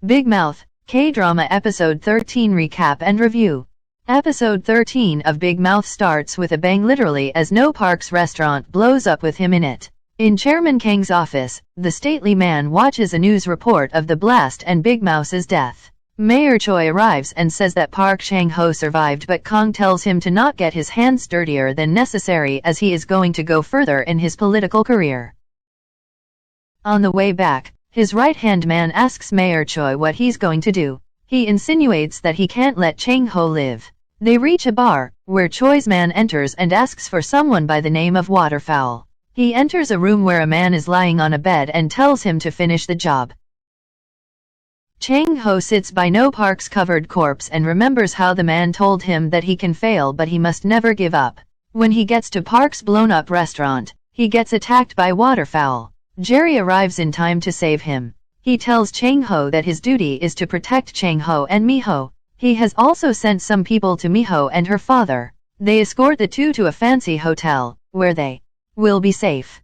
Big Mouth, K-Drama Episode 13 Recap and Review. Episode 13 of Big Mouth starts with a bang literally as No Park's restaurant blows up with him in it. In Chairman Kang's office, the stately man watches a news report of the blast and Big Mouth's death. Mayor Choi arrives and says that Park Chang-ho survived, but Kang tells him to not get his hands dirtier than necessary as he is going to go further in his political career. On the way back, his right-hand man asks Mayor Choi what he's going to do. He insinuates that he can't let Chang-ho live. They reach a bar, where Choi's man enters and asks for someone by the name of Waterfowl. He enters a room where a man is lying on a bed and tells him to finish the job. Chang-ho sits by No Park's covered corpse and remembers how the man told him that he can fail but he must never give up. When he gets to Park's blown-up restaurant, he gets attacked by Waterfowl. Jerry arrives in time to save him. He tells Chang-ho that his duty is to protect Chang-ho and Miho. He has also sent some people to Miho and her father. They escort the two to a fancy hotel, where they will be safe.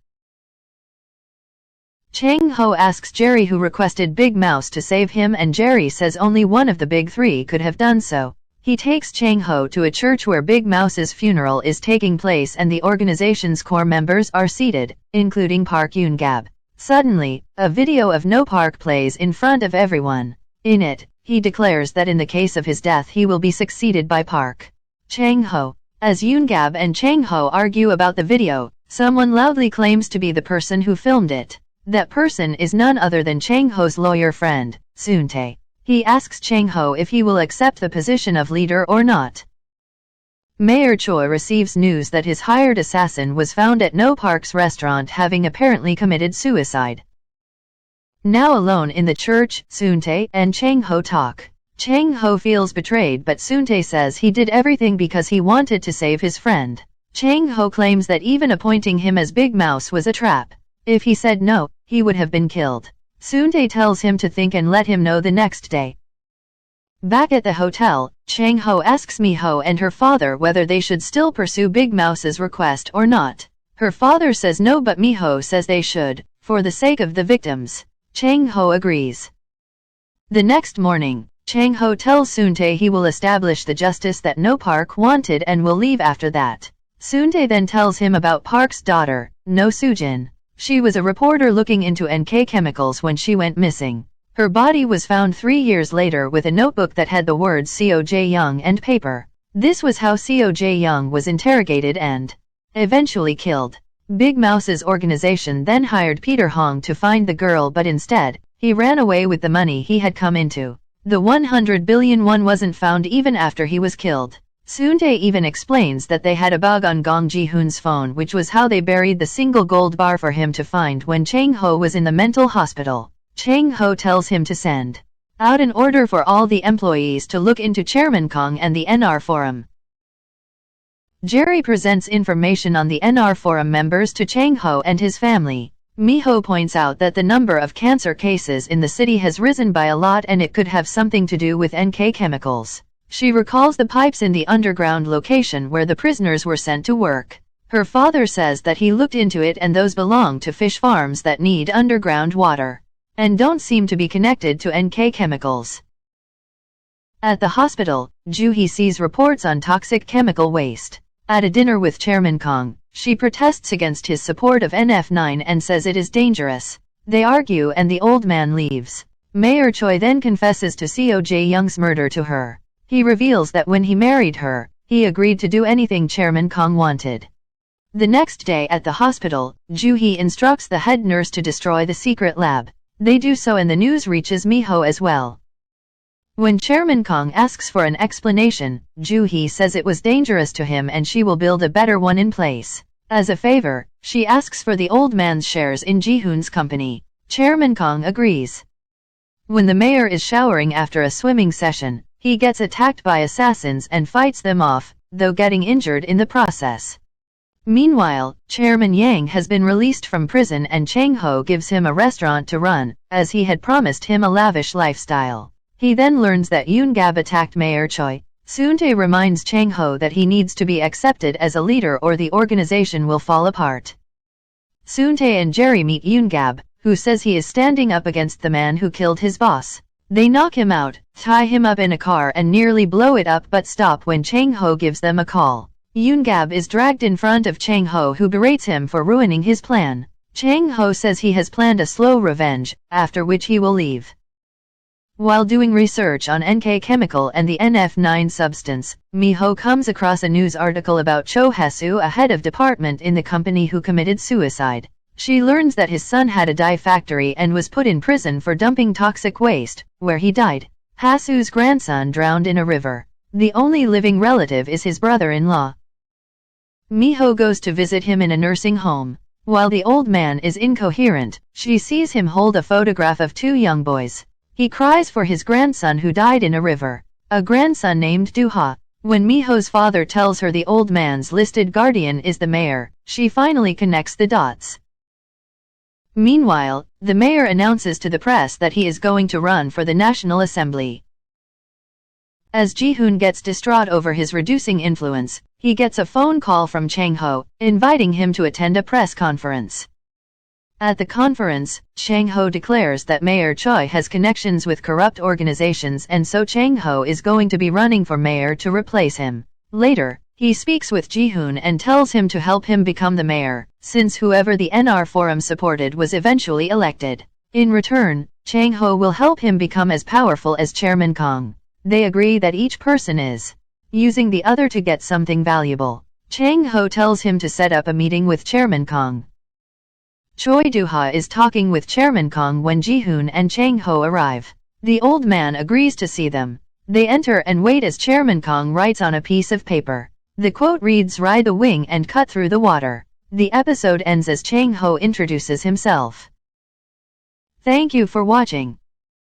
Chang-ho asks Jerry who requested Big Mouse to save him, and Jerry says only one of the big three could have done so. He takes Chang-ho to a church where Big Mouse's funeral is taking place and the organization's core members are seated, including Park Yoon-gab. Suddenly, a video of No Park plays in front of everyone. In it, he declares that in the case of his death he will be succeeded by Park Chang-ho. As Yoon-gab and Chang-ho argue about the video, someone loudly claims to be the person who filmed it. That person is none other than Chang-ho's lawyer friend, Soon-tae. He asks Chang-ho if he will accept the position of leader or not. Mayor Choi receives news that his hired assassin was found at No Park's restaurant, having apparently committed suicide. Now alone in the church, Soon-tae and Chang-ho talk. Chang-ho feels betrayed, but Soon-tae says he did everything because he wanted to save his friend. Chang-ho claims that even appointing him as Big Mouse was a trap. If he said no, he would have been killed. Soon-tae tells him to think and let him know the next day. Back at the hotel, Chang-ho asks Miho and her father whether they should still pursue Big Mouse's request or not. Her father says no, but Miho says they should, for the sake of the victims. Chang-ho agrees. The next morning, Chang-ho tells Soon-tae he will establish the justice that No Park wanted and will leave after that. Soon-tae then tells him about Park's daughter, No Sujin. She was a reporter looking into NK chemicals when she went missing. Her body was found 3 years later with a notebook that had the words COJ Young and paper. This was how COJ Young was interrogated and eventually killed. Big Mouse's organization then hired Peter Hong to find the girl, but instead, he ran away with the money he had come into. The 100 billion won wasn't found even after he was killed. Soon-tae even explains that they had a bug on Gong Ji-hoon's phone, which was how they buried the single gold bar for him to find when Chang-ho was in the mental hospital. Chang-ho tells him to send out an order for all the employees to look into Chairman Kang and the NR Forum. Jerry presents information on the NR Forum members to Chang-ho and his family. Miho points out that the number of cancer cases in the city has risen by a lot and it could have something to do with NK chemicals. She recalls the pipes in the underground location where the prisoners were sent to work. Her father says that he looked into it and those belong to fish farms that need underground water and don't seem to be connected to NK chemicals. At the hospital, Joo-hee sees reports on toxic chemical waste. At a dinner with Chairman Kang, she protests against his support of NF9 and says it is dangerous. They argue and the old man leaves. Mayor Choi then confesses to COJ Young's murder to her. He reveals that when he married her, he agreed to do anything Chairman Kang wanted. The next day at the hospital, Joo-hee instructs the head nurse to destroy the secret lab. They do so and the news reaches Miho as well. When Chairman Kang asks for an explanation, Joo-hee says it was dangerous to him and she will build a better one in place. As a favor, she asks for the old man's shares in Ji-hoon's company. Chairman Kang agrees. When the mayor is showering after a swimming session, he gets attacked by assassins and fights them off, though getting injured in the process. Meanwhile, Chairman Yang has been released from prison and Chang-ho gives him a restaurant to run, as he had promised him a lavish lifestyle. He then learns that Yoon-gab attacked Mayor Choi. Soon-tae reminds Chang-ho that he needs to be accepted as a leader or the organization will fall apart. Soon-tae and Jerry meet Yoon-gab, who says he is standing up against the man who killed his boss. They knock him out, tie him up in a car and nearly blow it up but stop when Chang Ho gives them a call. Yoon Gab is dragged in front of Chang Ho, who berates him for ruining his plan. Chang Ho says he has planned a slow revenge, after which he will leave. While doing research on NK Chemical and the NF9 substance, Mi-ho comes across a news article about Cho Hasu, a head of department in the company who committed suicide. She learns that his son had a dye factory and was put in prison for dumping toxic waste, where he died. Hasu's grandson drowned in a river. The only living relative is his brother-in-law. Mi-ho goes to visit him in a nursing home. While the old man is incoherent, she sees him hold a photograph of two young boys. He cries for his grandson who died in a river, a grandson named Do-ha. When Mi-ho's father tells her the old man's listed guardian is the mayor, she finally connects the dots. Meanwhile, the mayor announces to the press that he is going to run for the National Assembly. As Ji-hoon gets distraught over his reducing influence, he gets a phone call from Chang Ho, inviting him to attend a press conference. At the conference, Chang Ho declares that Mayor Choi has connections with corrupt organizations and so Chang Ho is going to be running for mayor to replace him. Later, he speaks with Ji-hoon and tells him to help him become the mayor, since whoever the NR Forum supported was eventually elected. In return, Chang Ho will help him become as powerful as Chairman Kong. They agree that each person is using the other to get something valuable. Chang Ho tells him to set up a meeting with Chairman Kong. Choi Do-ha is talking with Chairman Kong when Ji-hoon and Chang Ho arrive. The old man agrees to see them. They enter and wait as Chairman Kong writes on a piece of paper. The quote reads, "Ride the wing and cut through the water." The episode ends as Chang Ho introduces himself. Thank you for watching.